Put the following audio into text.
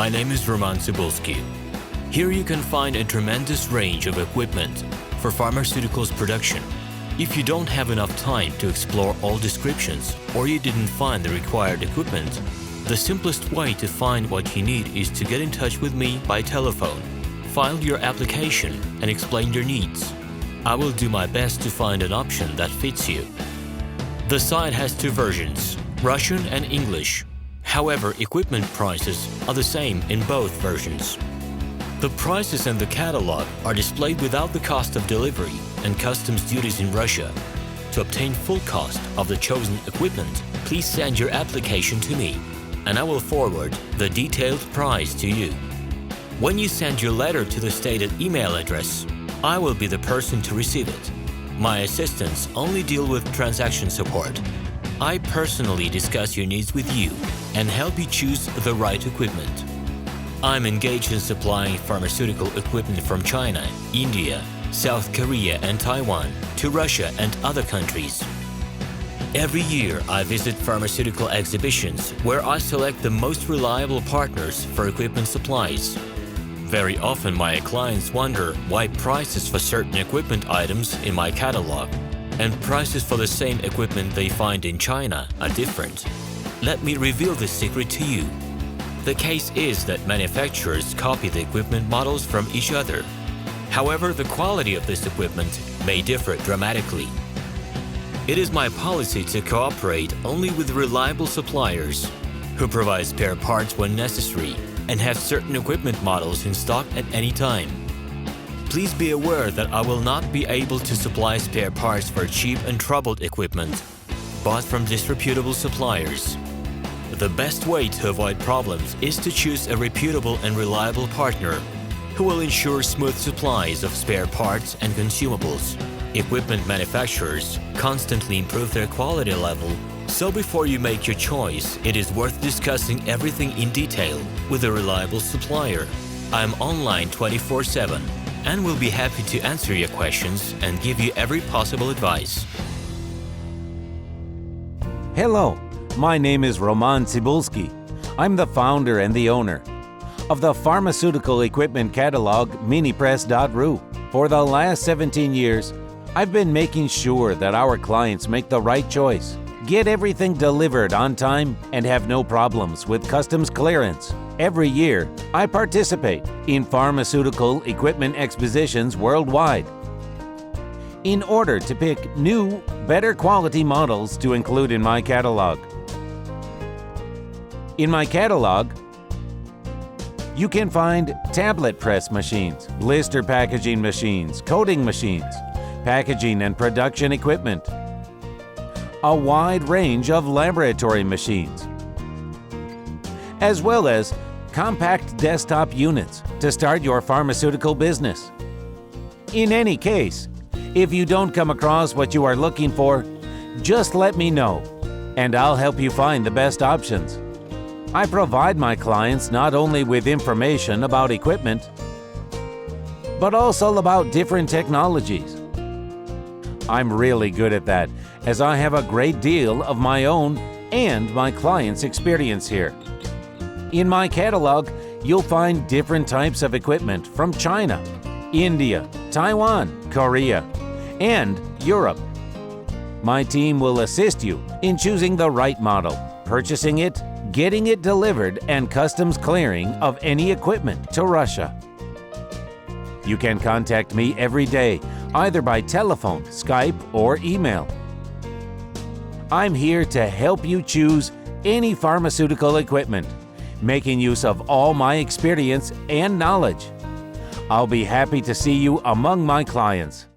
My name is RomanTsibulsky. Here you can find a tremendous range of equipment for pharmaceuticals production. If you don't have enough time to explore all descriptions or you didn't find the required equipment, the simplest way to find what you need is to get in touch with me by telephone, file your application and explain your needs. I will do my best to find an option that fits you. The site has two versions, Russian and English. However, equipment prices are the same in both versions. The prices and the catalog are displayed without the cost of delivery and customs duties in Russia. To obtain full cost of the chosen equipment, please send your application to me, and I will forward the detailed price to you. When you send your letter to the stated email address, I will be the person to receive it. My assistants only deal with transaction support. I personally discuss your needs with you and help you choose the right equipment. I'm engaged in supplying pharmaceutical equipment from China, India, South Korea and Taiwan to Russia and other countries. Every year I visit pharmaceutical exhibitions where I select the most reliable partners for equipment supplies. Very often my clients wonder why prices for certain equipment items in my catalog and prices for the same equipment they find in China are different. Let me reveal this secret to you. The case is that manufacturers copy the equipment models from each other. However, the quality of this equipment may differ dramatically. It is my policy to cooperate only with reliable suppliers who provide spare parts when necessary and have certain equipment models in stock at any time. Please be aware that I will not be able to supply spare parts for cheap and troubled equipment bought from disreputable suppliers. The best way to avoid problems is to choose a reputable and reliable partner who will ensure smooth supplies of spare parts and consumables. Equipment manufacturers constantly improve their quality level, so before you make your choice, it is worth discussing everything in detail with a reliable supplier. I'm online 24/7 and will be happy to answer your questions and give you every possible advice. Hello, my name is RomanTsibulsky. I'm the founder and the owner of the pharmaceutical equipment catalog Minipress.ru. For the last 17 years, I've been making sure that our clients make the right choice, get everything delivered on time, and have no problems with customs clearance. Every year, I participate in pharmaceutical equipment expositions worldwide in order to pick new, better quality models to include in my catalog. In my catalog, you can find tablet press machines, blister packaging machines, coating machines, packaging and production equipment, a wide range of laboratory machines, as well as compact desktop units to start your pharmaceutical business. In any case, if you don't come across what you are looking for, just let me know, and I'll help you find the best options. I provide my clients not only with information about equipment, but also about different technologies. I'm really good at that, as I have a great deal of my own and my clients' experience here. In my catalog, you'll find different types of equipment from China, India, Taiwan, Korea, and Europe. My team will assist you in choosing the right model, purchasing it, getting it delivered, and customs clearing of any equipment to Russia. You can contact me every day, either by telephone, Skype, or email. I'm here to help you choose any pharmaceutical equipment, making use of all my experience and knowledge. I'll be happy to see you among my clients.